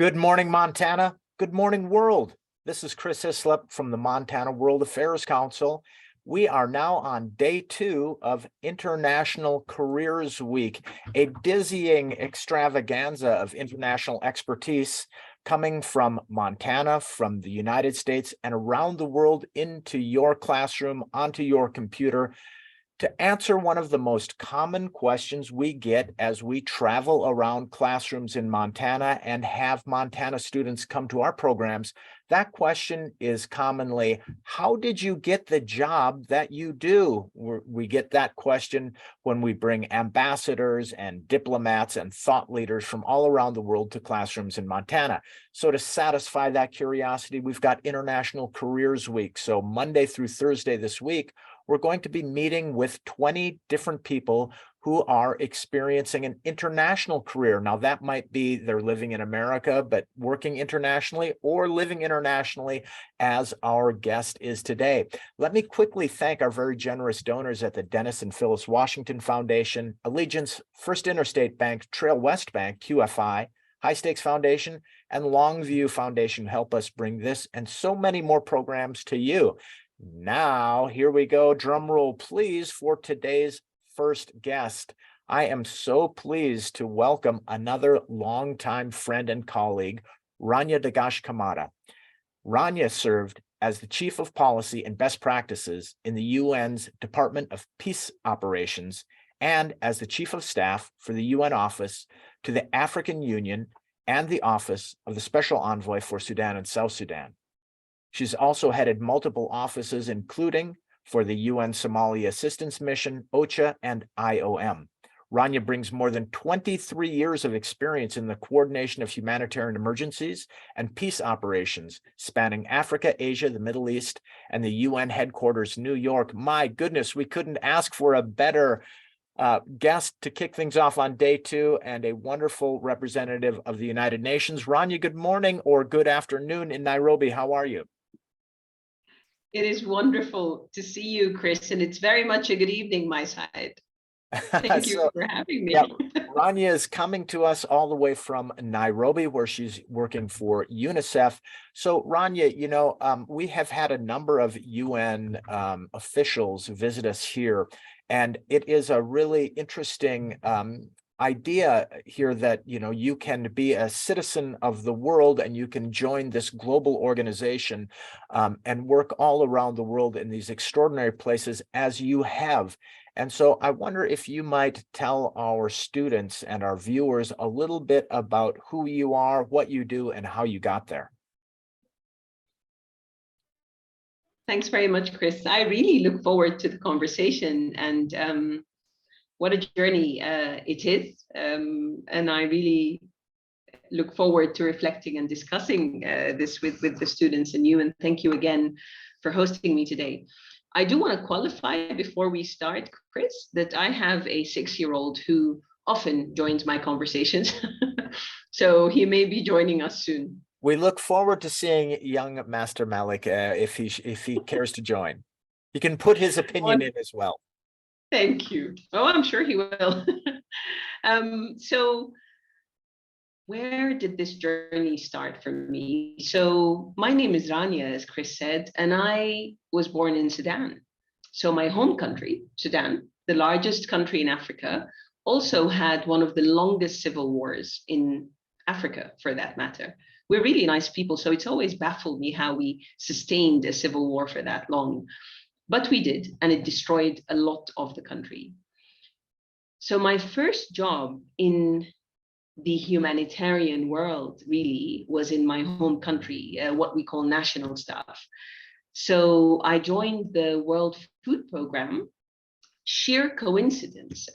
Good morning, Montana. Good morning, world. This is Chris Hislop from the Montana World Affairs Council. We are now on day 2 of International Careers Week, a dizzying extravaganza of international expertise coming from Montana, from the United States, and around the world into your classroom, onto your computer, to answer one of the most common questions we get as we travel around classrooms in Montana and have Montana students come to our programs. That question is commonly, how did you get the job that you do? We get that question when we bring ambassadors and diplomats and thought leaders from all around the world to classrooms in Montana. So to satisfy that curiosity, we've got International Careers Week. So Monday through Thursday this week, we're going to be meeting with 20 different people who are experiencing an international career. Now, that might be they're living in America, but working internationally, or living internationally, as our guest is today. Let me quickly thank our very generous donors at the Dennis and Phyllis Washington Foundation, Allegiance, First Interstate Bank, Trail West Bank, QFI, High Stakes Foundation, and Longview Foundation help us bring this and so many more programs to you. Now, here we go. Drum roll, please, for today's first guest. I am so pleased to welcome another longtime friend and colleague, Rania Dagash-Kamara. Rania served as the Chief of Policy and Best Practices in the UN's Department of Peace Operations and as the Chief of Staff for the UN Office to the African Union and the Office of the Special Envoy for Sudan and South Sudan. She's also headed multiple offices, including for the UN Somalia Assistance Mission, OCHA, and IOM. Rania brings more than 23 years of experience in the coordination of humanitarian emergencies and peace operations, spanning Africa, Asia, the Middle East, and the UN headquarters, New York. My goodness, we couldn't ask for a better guest to kick things off on day 2, and a wonderful representative of the United Nations. Rania, good morning or good afternoon in Nairobi. How are you? It is wonderful to see you, Chris, and it's very much a good evening my side. Thank you for having me. Yeah, Rania is coming to us all the way from Nairobi, where she's working for UNICEF. So Rania, you know, we have had a number of UN officials visit us here, and it is a really interesting idea here that, you know, you can be a citizen of the world and you can join this global organization and work all around the world in these extraordinary places as you have. And so I wonder if you might tell our students and our viewers a little bit about who you are, what you do, and how you got there. Thanks very much, Chris. I really look forward to the conversation, and what a journey it is. And I really look forward to reflecting and discussing this with the students and you. And thank you again for hosting me today. I do want to qualify before we start, Chris, that I have a 6-year-old who often joins my conversations. So he may be joining us soon. We look forward to seeing young Master Malik if he cares to join. He can put his opinion in as well. Thank you. Oh, I'm sure he will. So where did this journey start for me? So my name is Rania, as Chris said, and I was born in Sudan. So my home country, Sudan, the largest country in Africa, also had one of the longest civil wars in Africa, for that matter. We're really nice people, so it's always baffled me how we sustained a civil war for that long. But we did, and it destroyed a lot of the country. So my first job in the humanitarian world really was in my home country, what we call national staff. So I joined the World Food Programme, sheer coincidence,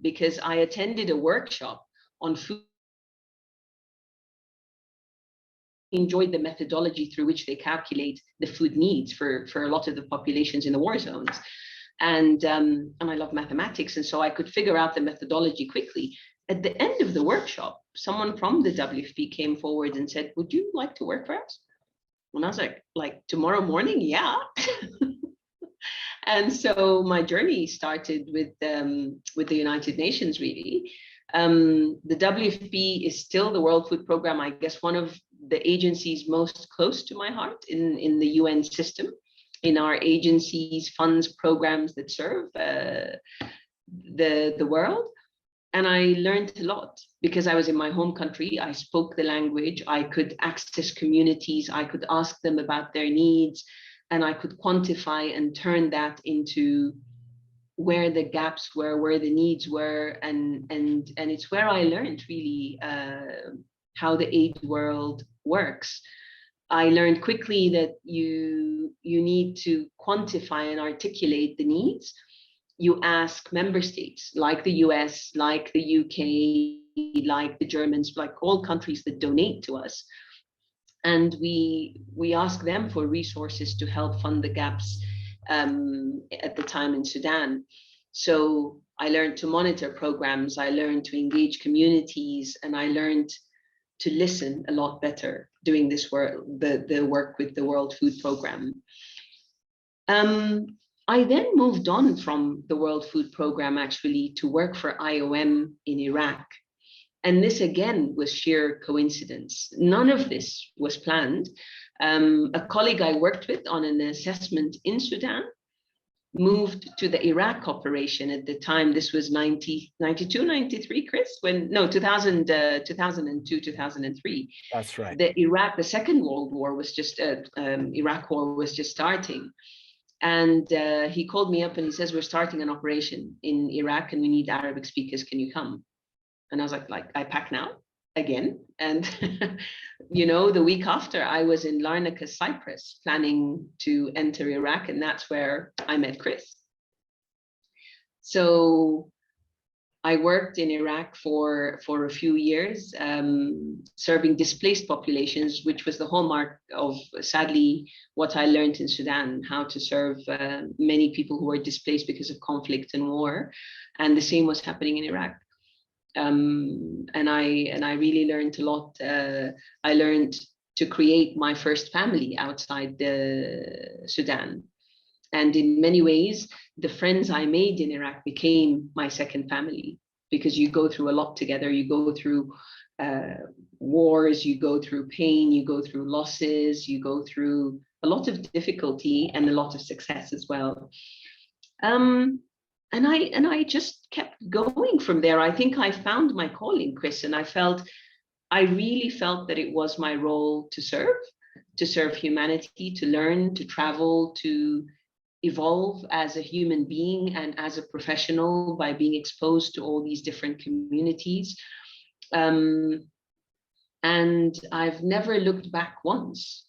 because I attended a workshop on food. Enjoyed the methodology through which they calculate the food needs for a lot of the populations in the war zones. And I love mathematics, and so I could figure out the methodology quickly. At the end of the workshop, someone from the WFP came forward and said, "Would you like to work for us?" And I was like tomorrow morning, yeah. And so my journey started with the United Nations, really. The WFP is still the World Food Program, I guess, one of the agencies most close to my heart in the UN system, in our agencies, funds, programs that serve the world. And I learned a lot because I was in my home country. I spoke the language. I could access communities. I could ask them about their needs, and I could quantify and turn that into where the gaps were, where the needs were, and it's where I learned really how the aid world works. I learned quickly that you need to quantify and articulate the needs. You ask member states like the US, like the UK, like the Germans, like all countries that donate to us. And we ask them for resources to help fund the gaps at the time in Sudan. So I learned to monitor programs, I learned to engage communities, and I learned to listen a lot better doing this work, the work with the World Food Program. I then moved on from the World Food Program actually to work for IOM in Iraq. And this again was sheer coincidence. None of this was planned. A colleague I worked with on an assessment in Sudan moved to the Iraq operation at the time. This was 92, 93, Chris? 2002, 2003. That's right. The Second World War was just, Iraq War was just starting. And he called me up and he says, we're starting an operation in Iraq and we need Arabic speakers, can you come? And I was like, I pack now again. And, the week after I was in Larnaca, Cyprus, planning to enter Iraq. And that's where I met Chris. So I worked in Iraq for a few years, serving displaced populations, which was the hallmark of, sadly, what I learned in Sudan, how to serve many people who were displaced because of conflict and war. And the same was happening in Iraq. And I really learned a lot. I learned to create my first family outside the Sudan. And in many ways, the friends I made in Iraq became my second family, because you go through a lot together. You go through wars, you go through pain, you go through losses, you go through a lot of difficulty and a lot of success as well. And I just kept going from there. I think I found my calling, Chris, and I really felt that it was my role to serve humanity, to learn, to travel, to evolve as a human being and as a professional by being exposed to all these different communities. And I've never looked back once.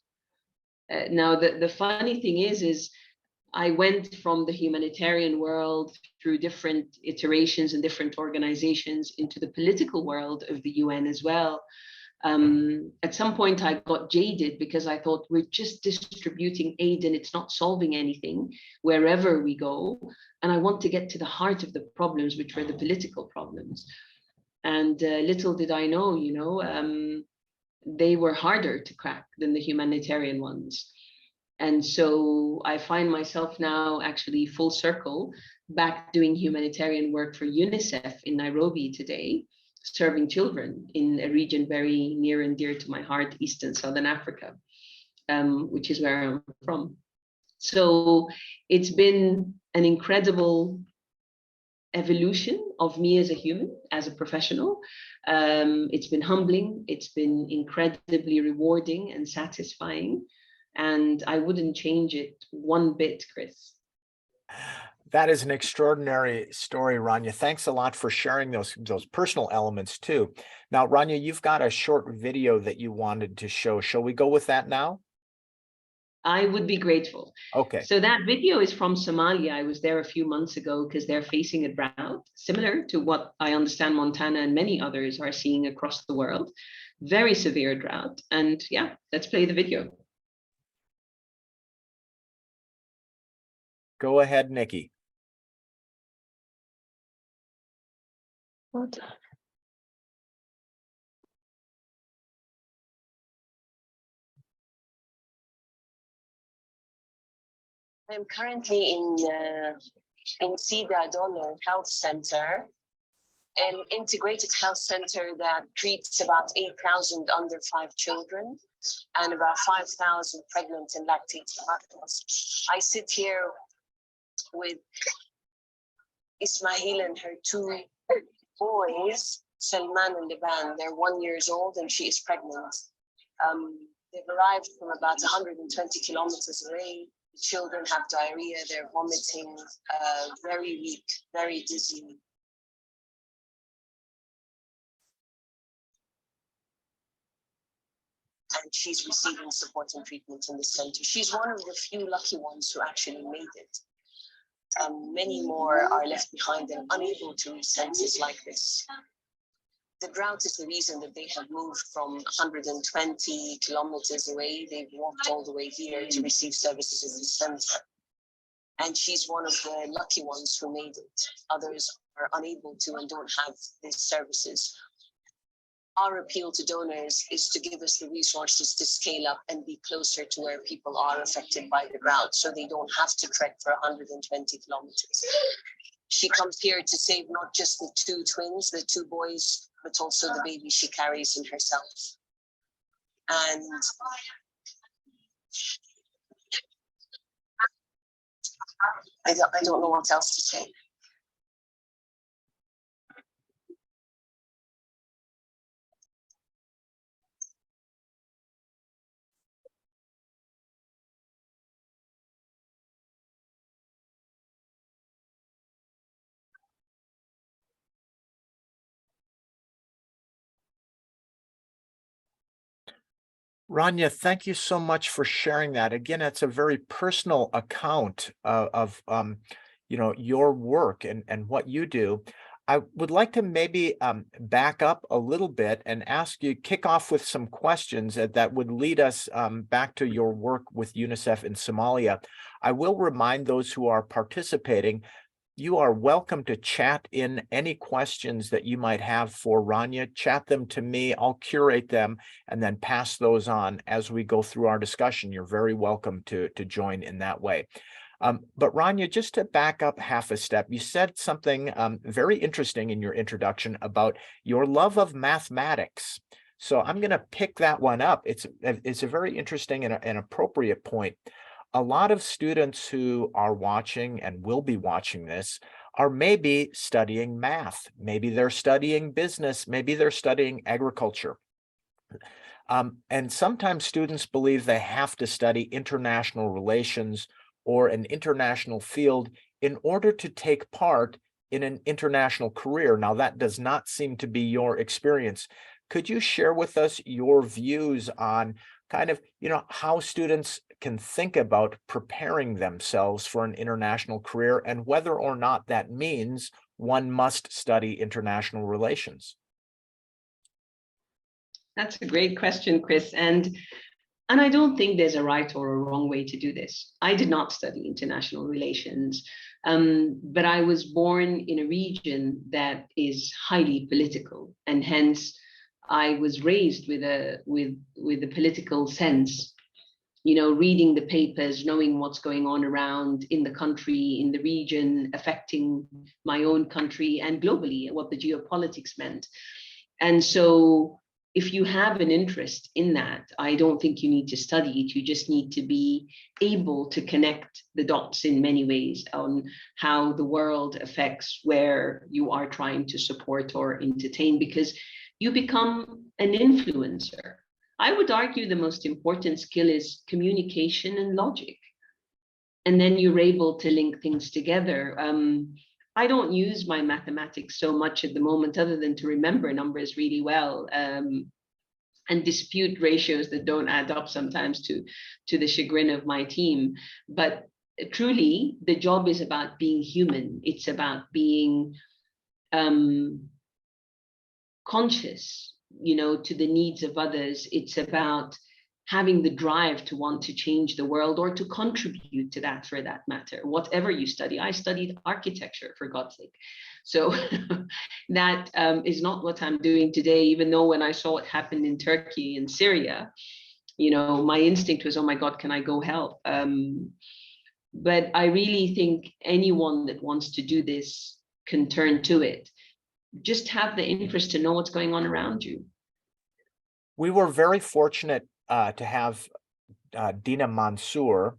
Now, the funny thing is I went from the humanitarian world through different iterations and different organizations into the political world of the UN as well. At some point I got jaded because I thought we're just distributing aid and it's not solving anything wherever we go. And I want to get to the heart of the problems, which were the political problems. And little did I know, they were harder to crack than the humanitarian ones. And so I find myself now actually full circle back doing humanitarian work for UNICEF in Nairobi today, serving children in a region very near and dear to my heart, East and Southern Africa, which is where I'm from. So it's been an incredible evolution of me as a human, as a professional. It's been humbling, it's been incredibly rewarding and satisfying. And I wouldn't change it one bit, Chris. That is an extraordinary story, Rania. Thanks a lot for sharing those personal elements too. Now, Rania, you've got a short video that you wanted to show. Shall we go with that now? I would be grateful. Okay. So that video is from Somalia. I was there a few months ago because they're facing a drought, similar to what I understand Montana and many others are seeing across the world. Very severe drought. And yeah, let's play the video. Go ahead, Nikki. What? I'm currently in Sida Donor Health Center an integrated health center that treats about 8,000 under 5 children and about 5,000 pregnant and lactating mothers. I sit here with Ismail and her 2 boys, Salman and Liban. They're 1 year old and she is pregnant. They've arrived from about 120 kilometers away. The children have diarrhea, they're vomiting, very weak, very dizzy. And she's receiving support and treatment in the center. She's one of the few lucky ones who actually made it. Many more are left behind and unable to reach centers like this. The drought is the reason that they have moved from 120 kilometers away. They've walked all the way here to receive services in the center. And she's one of the lucky ones who made it. Others are unable to and don't have these services. Our appeal to donors is to give us the resources to scale up and be closer to where people are affected by the drought, so they don't have to trek for 120 kilometers. She comes here to save not just the 2 twins, the 2 boys, but also the baby she carries in herself. And I don't know what else to say. Rania, thank you so much for sharing that. Again, it's a very personal account of your work and what you do. I would like to maybe back up a little bit and ask you, kick off with some questions that would lead us back to your work with UNICEF in Somalia. I will remind those who are participating, you are welcome to chat in any questions that you might have for Rania. Chat them to me. I'll curate them and then pass those on as we go through our discussion. You're very welcome to join in that way. But Rania, just to back up half a step, you said something very interesting in your introduction about your love of mathematics. So I'm going to pick that one up. It's a very interesting and an appropriate point. A lot of students who are watching and will be watching this are maybe studying math. Maybe they're studying business. Maybe they're studying agriculture. And sometimes students believe they have to study international relations or an international field in order to take part in an international career. Now, that does not seem to be your experience. Could you share with us your views on kind of, how students can think about preparing themselves for an international career and whether or not that means one must study international relations? That's a great question, Chris. And I don't think there's a right or a wrong way to do this. I did not study international relations, but I was born in a region that is highly political, and hence I was raised with a political sense. Reading the papers, knowing what's going on around in the country, in the region, affecting my own country and globally, what the geopolitics meant. And so if you have an interest in that, I don't think you need to study it. You just need to be able to connect the dots in many ways on how the world affects where you are trying to support or entertain, because you become an influencer. I would argue the most important skill is communication and logic. And then you're able to link things together. I don't use my mathematics so much at the moment, other than to remember numbers really well and dispute ratios that don't add up sometimes to the chagrin of my team. But truly, the job is about being human. It's about being conscious, to the needs of others. It's about having the drive to want to change the world or to contribute to that, for that matter, whatever you study. I studied architecture, for God's sake. So that is not what I'm doing today, even though when I saw what happened in Turkey and Syria, my instinct was, oh my God, can I go help? But I really think anyone that wants to do this can turn to it. just have the interest to know what's going on around you. We were very fortunate to have Dina Mansour,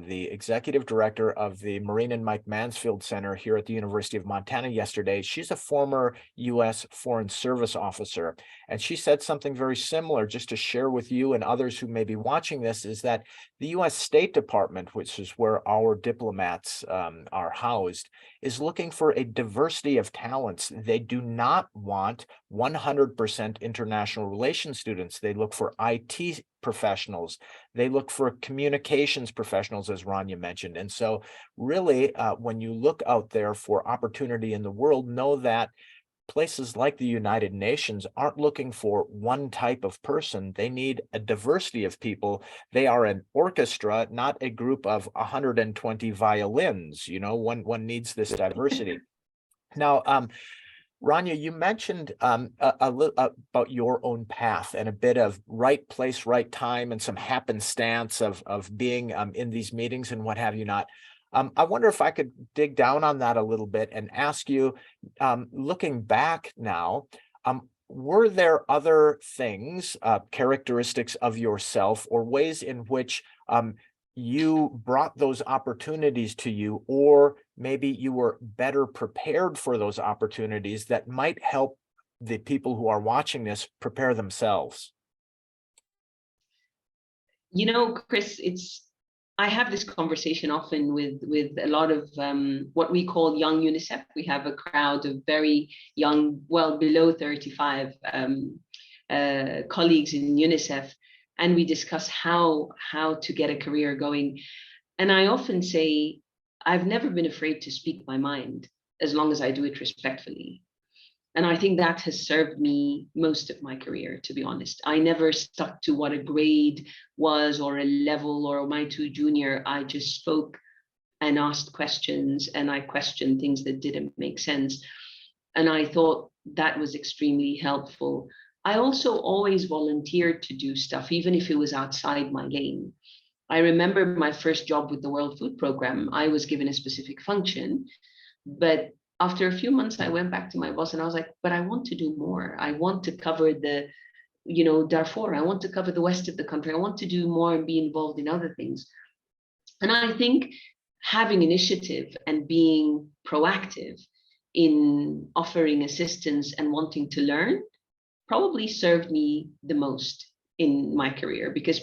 the executive director of the Marine and Mike Mansfield Center here at the University of Montana yesterday. She's a former U.S. Foreign Service officer, and she said something very similar, just to share with you and others who may be watching this, is that the U.S. State Department, which is where our diplomats are housed, is looking for a diversity of talents. They do not want 100% international relations students. They look for IT professionals. They look for communications professionals, as Rania mentioned. And so really, when you look out there for opportunity in the world, know that places like the United Nations aren't looking for one type of person. They need a diversity of people. They are an orchestra, not a group of 120 violins. You know, one needs this diversity. Now, Rania, you mentioned a little about your own path and a bit of right place, right time, and some happenstance of being in these meetings and what have you not. I wonder if I could dig down on that a little bit and ask you, looking back now, were there other things, characteristics of yourself, or ways in which you brought those opportunities to you, or maybe you were better prepared for those opportunities that might help the people who are watching this prepare themselves? You know, Chris, I have this conversation often with a lot of what we call young UNICEF. We have a crowd of very young, well, below 35 colleagues in UNICEF, and we discuss how to get a career going. And I often say, I've never been afraid to speak my mind, as long as I do it respectfully. And I think that has served me most of my career, to be honest. I never stuck to what a grade was or a level or am I too junior. I just spoke and asked questions, and I questioned things that didn't make sense. And I thought that was extremely helpful. I also always volunteered to do stuff, even if it was outside my lane. I remember my first job with the World Food Programme. I was given a specific function, but after a few months, I went back to my boss and I was like, but I want to do more. I want to cover the, Darfur. I want to cover the west of the country. I want to do more and be involved in other things. And I think having initiative and being proactive in offering assistance and wanting to learn probably served me the most in my career, because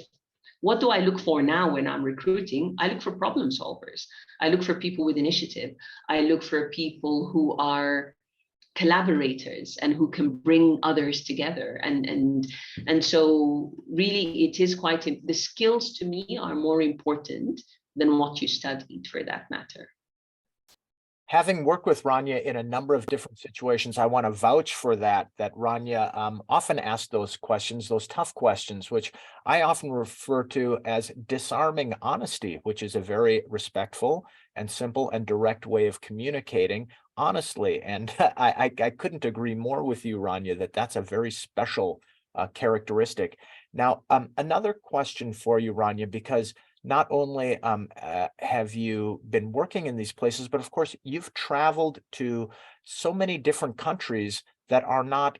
what do I look for now when I'm recruiting? I look for problem solvers. I look for people with initiative. I look for people who are collaborators and who can bring others together. And so really it is quite, the skills to me are more important than what you studied, for that matter. Having worked with Rania in a number of different situations, I want to vouch for that Rania often asked those questions, those tough questions, which I often refer to as disarming honesty, which is a very respectful and simple and direct way of communicating honestly. And I couldn't agree more with you, Rania, that that's a very special characteristic. Now, another question for you, Rania, because not only have you been working in these places, but of course you've traveled to so many different countries that are not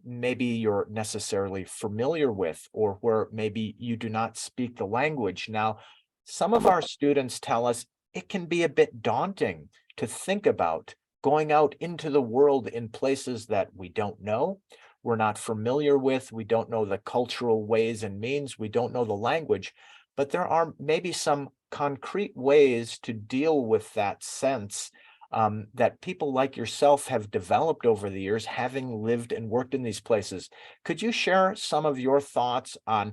maybe you're necessarily familiar with, or where maybe you do not speak the language. Now, some of our students tell us it can be a bit daunting to think about going out into the world in places that we don't know, we're not familiar with, we don't know the cultural ways and means, we don't know the language. But there are maybe some concrete ways to deal with that sense that people like yourself have developed over the years, having lived and worked in these places. Could you share some of your thoughts on,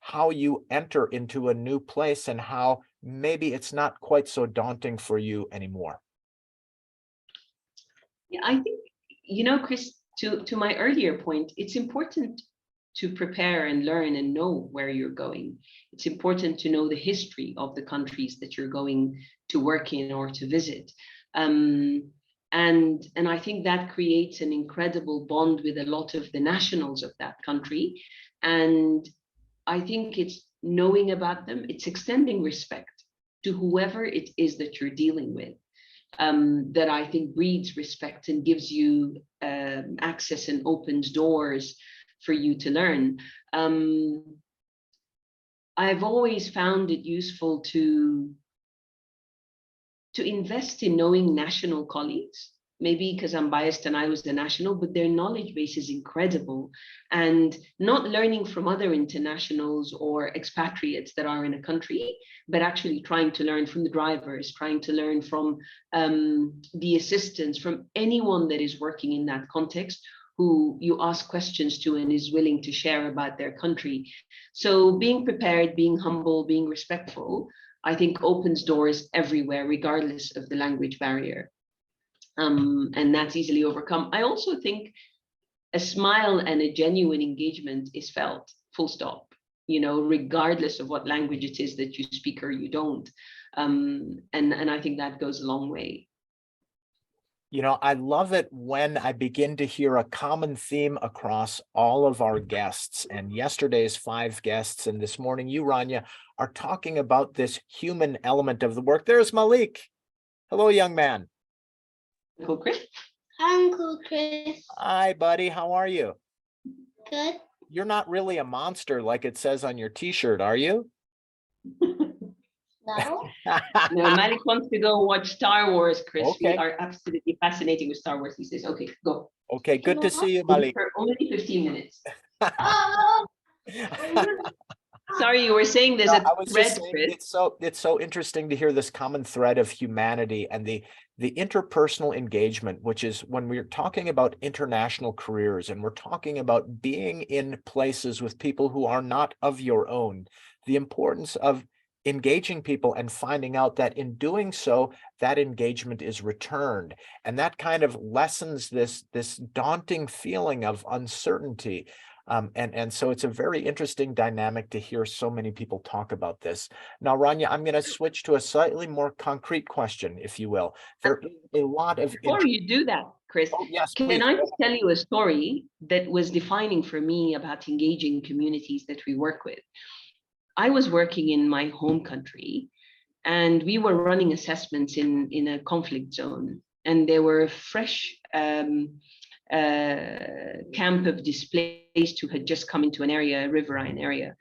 how you enter into a new place and how maybe it's not quite so daunting for you anymore? Yeah, I think, Chris, to my earlier point, it's important to prepare and learn and know where you're going. It's important to know the history of the countries that you're going to work in or to visit. And I think that creates an incredible bond with a lot of the nationals of that country. And I think it's knowing about them, it's extending respect to whoever it is that you're dealing with. that I think breeds respect and gives you access and opens doors for you to learn. I've always found it useful to invest in knowing national colleagues, maybe because I'm biased and I was the national, but their knowledge base is incredible. And not learning from other internationals or expatriates that are in a country, but actually trying to learn from the drivers, trying to learn from the assistants, from anyone that is working in that context, who you ask questions to and is willing to share about their country. So being prepared, being humble, being respectful, I think opens doors everywhere, regardless of the language barrier. And that's easily overcome. I also think a smile and a genuine engagement is felt, full stop, regardless of what language it is that you speak or you don't. And I think that goes a long way. I love it when I begin to hear a common theme across all of our guests. And yesterday's 5 guests, and this morning you, Rania, are talking about this human element of the work. There's Malik. Hello, young man. Uncle Chris. Hi, Uncle Chris. Hi, buddy. How are you? Good. You're not really a monster like it says on your t-shirt, are you? No. No, Malik wants to go watch Star Wars, Chris. Okay. We are absolutely fascinating with Star Wars these days. Okay, go. Okay, good to see you, Malik. For only 15 minutes. Oh, Sorry, you were saying there's No, a I was thread, just saying, Chris. it's so interesting to hear this common thread of humanity and the interpersonal engagement, which is when we're talking about international careers and we're talking about being in places with people who are not of your own, the importance of engaging people and finding out that in doing so, that engagement is returned. And that kind of lessens this daunting feeling of uncertainty. And so it's a very interesting dynamic to hear so many people talk about this. Now, Rania, I'm going to switch to a slightly more concrete question, if you will. There is a lot of Before you do that, Chris, Oh, yes, can please. I just tell you a story that was defining for me about engaging communities that we work with? I was working in my home country and we were running assessments in a conflict zone, and there were fresh camp of displaced who had just come into an area, a riverine area.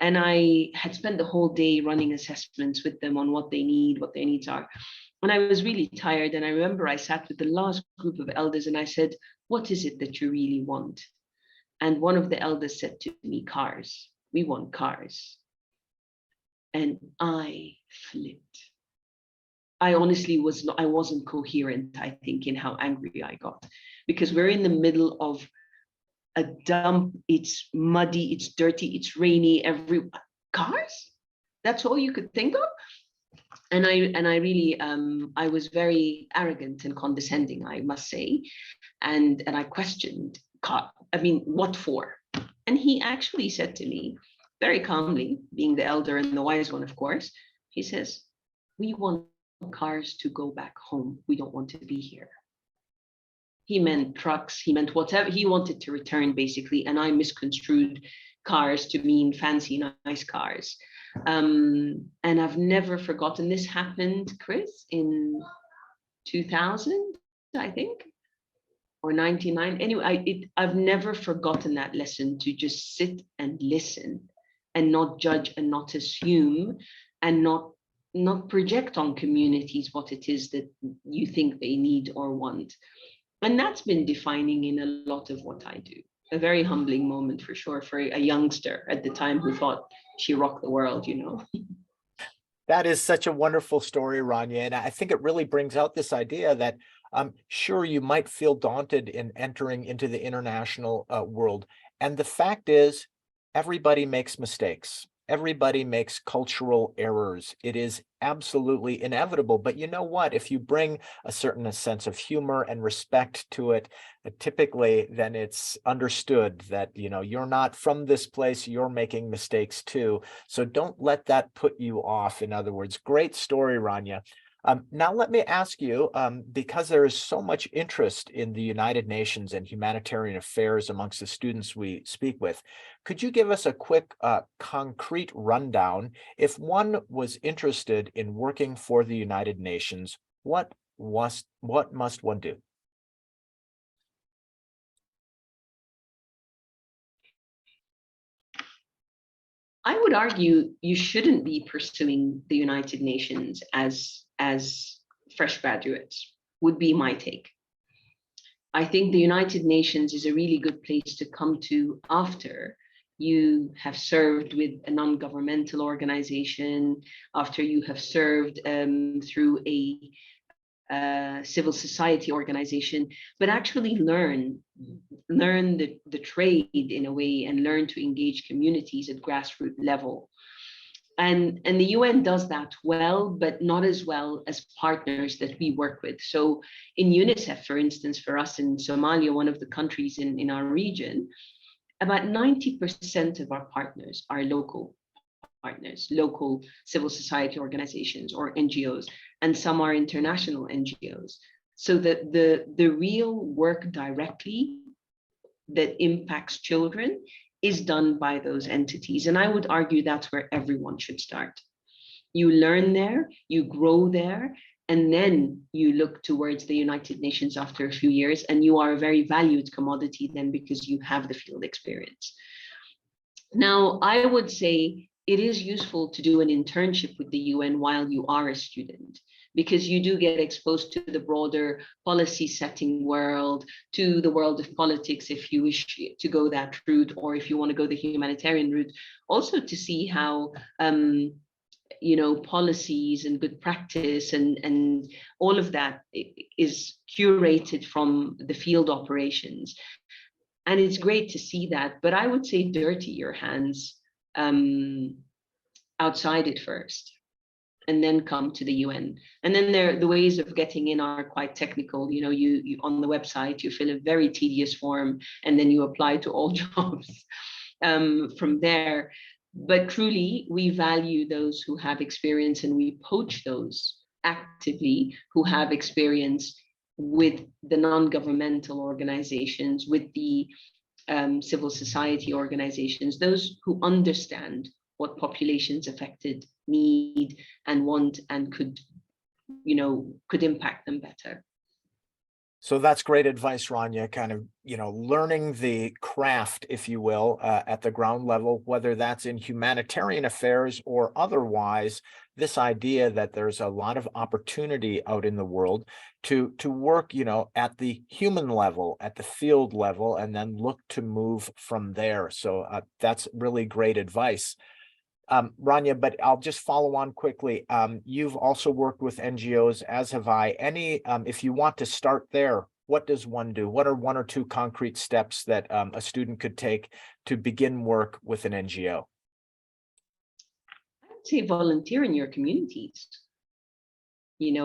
And I had spent the whole day running assessments with them on what they need, what their needs are. And I was really tired. And I remember I sat with the last group of elders and I said, what is it that you really want? And one of the elders said to me, cars. We want cars. And I flipped. I honestly I wasn't coherent, I think, in how angry I got, because we're in the middle of a dump. It's muddy, it's dirty, it's rainy, cars? That's all you could think of? And I really, I was very arrogant and condescending, I must say. And I questioned, what for? And he actually said to me, very calmly, being the elder and the wise one, of course, he says, we want cars to go back home. We don't want to be here. He meant trucks, he meant whatever. He wanted to return, basically, and I misconstrued cars to mean fancy, nice cars. And I've never forgotten. This happened, Chris, in 2000, I think, or 99. Anyway, I've never forgotten that lesson, to just sit and listen and not judge and not assume and not project on communities what it is that you think they need or want. And that's been defining in a lot of what I do. A very humbling moment for sure, for a youngster at the time who thought she rocked the world, That is such a wonderful story, Rania. And I think it really brings out this idea that sure, you might feel daunted in entering into the international world. And the fact is, everybody makes mistakes. Everybody makes cultural errors. It is absolutely inevitable. But you know what? If you bring a certain sense of humor and respect to it, typically then it's understood that, you're not from this place, you're making mistakes too. So don't let that put you off. In other words, great story, Rania. Now, let me ask you, because there is so much interest in the United Nations and humanitarian affairs amongst the students we speak with, could you give us a quick, concrete rundown? If one was interested in working for the United Nations, what what must one do? I would argue you shouldn't be pursuing the United Nations as fresh graduates, would be my take. I think the United Nations is a really good place to come to after you have served with a non-governmental organization, after you have served through a civil society organization, but actually learn the trade in a way and learn to engage communities at grassroots level. And the UN does that well, but not as well as partners that we work with. So in UNICEF, for instance, for us in Somalia, one of the countries in our region, about 90% of our partners are local partners, local civil society organizations or NGOs, and some are international NGOs. So that the real work directly that impacts children is done by those entities. And I would argue that's where everyone should start. You learn there, you grow there, and then you look towards the United Nations after a few years, and you are a very valued commodity then because you have the field experience. Now, I would say it is useful to do an internship with the UN while you are a student, because you do get exposed to the broader policy setting world, to the world of politics if you wish to go that route, or if you want to go the humanitarian route, also to see how policies and good practice and all of that is curated from the field operations. And it's great to see that, but I would say dirty your hands outside it first, and then come to the UN. And then the ways of getting in are quite technical. You on the website, you fill a very tedious form, and then you apply to all jobs from there. But truly, we value those who have experience, and we poach those actively who have experience with the non-governmental organizations, with the civil society organizations, those who understand what populations affected need and want and could impact them better. So that's great advice, Rania, kind of, learning the craft, if you will, at the ground level, whether that's in humanitarian affairs or otherwise, this idea that there's a lot of opportunity out in the world to work, at the human level, at the field level, and then look to move from there. So that's really great advice. Rania, but I'll just follow on quickly. You've also worked with NGOs, as have I. If you want to start there, what does one do? What are one or two concrete steps that a student could take to begin work with an NGO? I would say volunteer in your communities.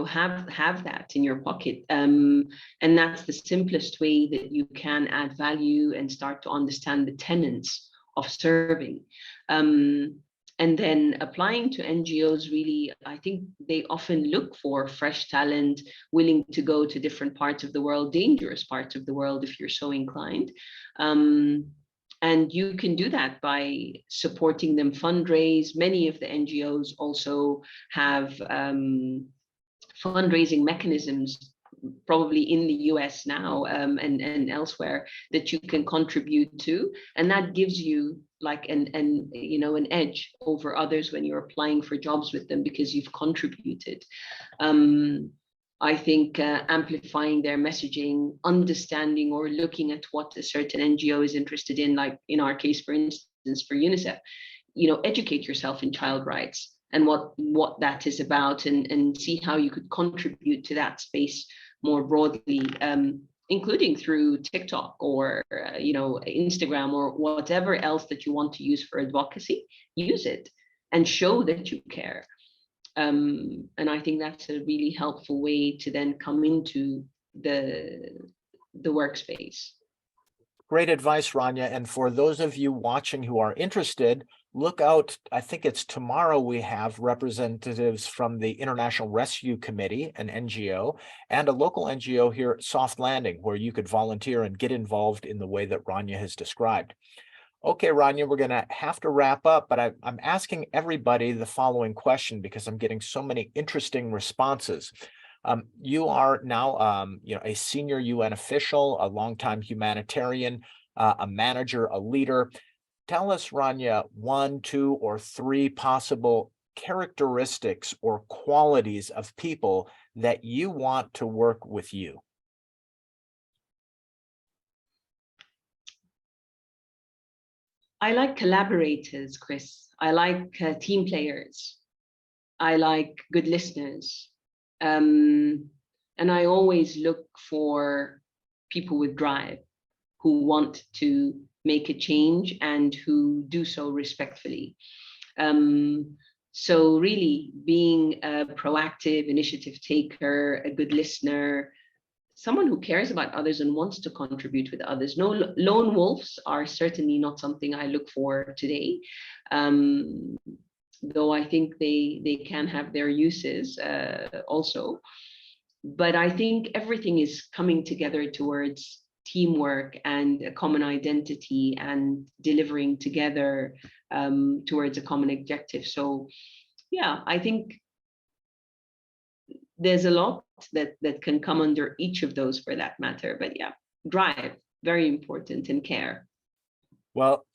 Have that in your pocket. And that's the simplest way that you can add value and start to understand the tenets of serving. And then applying to NGOs, really, I think they often look for fresh talent, willing to go to different parts of the world, dangerous parts of the world, if you're so inclined. And you can do that by supporting them fundraise. Many of the NGOs also have fundraising mechanisms, probably in the US now and elsewhere, that you can contribute to, and that gives you like an edge over others when you're applying for jobs with them, because you've contributed. I think amplifying their messaging, understanding or looking at what a certain NGO is interested in, like in our case, for instance, for UNICEF, educate yourself in child rights and what that is about, and see how you could contribute to that space more broadly, including through TikTok or Instagram or whatever else that you want to use for advocacy. Use it and show that you care. And I think that's a really helpful way to then come into the workspace. Great advice, Rania. And for those of you watching who are interested, look out. I think it's tomorrow we have representatives from the International Rescue Committee, an NGO, and a local NGO here at Soft Landing, where you could volunteer and get involved in the way that Rania has described. Okay, Rania, we're going to have to wrap up, but I'm asking everybody the following question because I'm getting so many interesting responses. You are now, a senior UN official, a longtime humanitarian, a manager, a leader. Tell us, Rania, 1, 2, or 3 possible characteristics or qualities of people that you want to work with you. I like collaborators, Chris. I like team players. I like good listeners. And I always look for people with drive who want to make a change and who do so respectfully. So really being a proactive initiative taker, a good listener, someone who cares about others and wants to contribute with others. No, lone wolves are certainly not something I look for today. Though I think they can have their uses also. But I think everything is coming together towards teamwork and a common identity and delivering together towards a common objective. So yeah, I think there's a lot that can come under each of those for that matter. But yeah, drive, very important, and care. Well,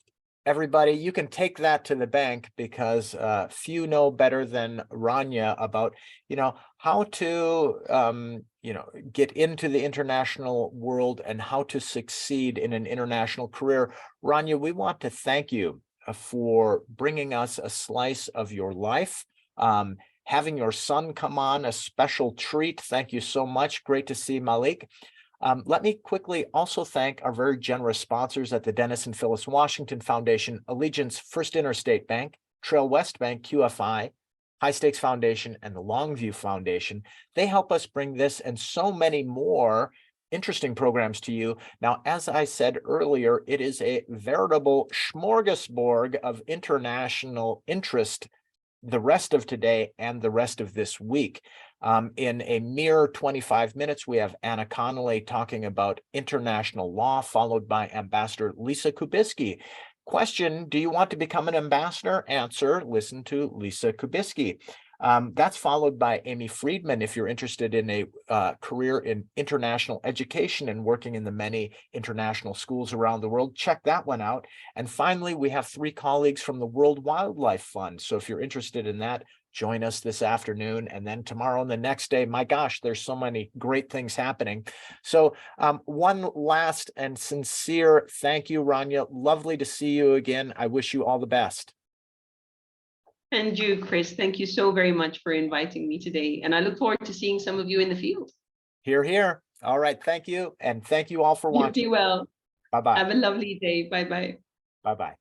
everybody, you can take that to the bank, because few know better than Rania about, how to, get into the international world and how to succeed in an international career. Rania, we want to thank you for bringing us a slice of your life. Having your son come on, a special treat. Thank you so much. Great to see Malik. Let me quickly also thank our very generous sponsors at the Dennis and Phyllis Washington Foundation, Allegiance First Interstate Bank, Trail West Bank, QFI, High Stakes Foundation, and the Longview Foundation. They help us bring this and so many more interesting programs to you. Now, as I said earlier, it is a veritable smorgasbord of international interest the rest of today and the rest of this week. In a mere 25 minutes, we have Anna Connolly talking about international law, followed by Ambassador Lisa Kubicki. Question, do you want to become an ambassador? Answer, listen to Lisa Kubicki. That's followed by Amy Friedman, if you're interested in a career in international education and working in the many international schools around the world. Check that one out. And finally, we have 3 colleagues from the World Wildlife Fund. So if you're interested in that, join us this afternoon, and then tomorrow and the next day. My gosh, there's so many great things happening. So one last and sincere thank you, Rania. Lovely to see you again. I wish you all the best. And you, Chris, thank you so very much for inviting me today. And I look forward to seeing some of you in the field. Hear, hear. All right. Thank you. And thank you all for watching. You be well. Bye-bye. Have a lovely day. Bye-bye. Bye-bye.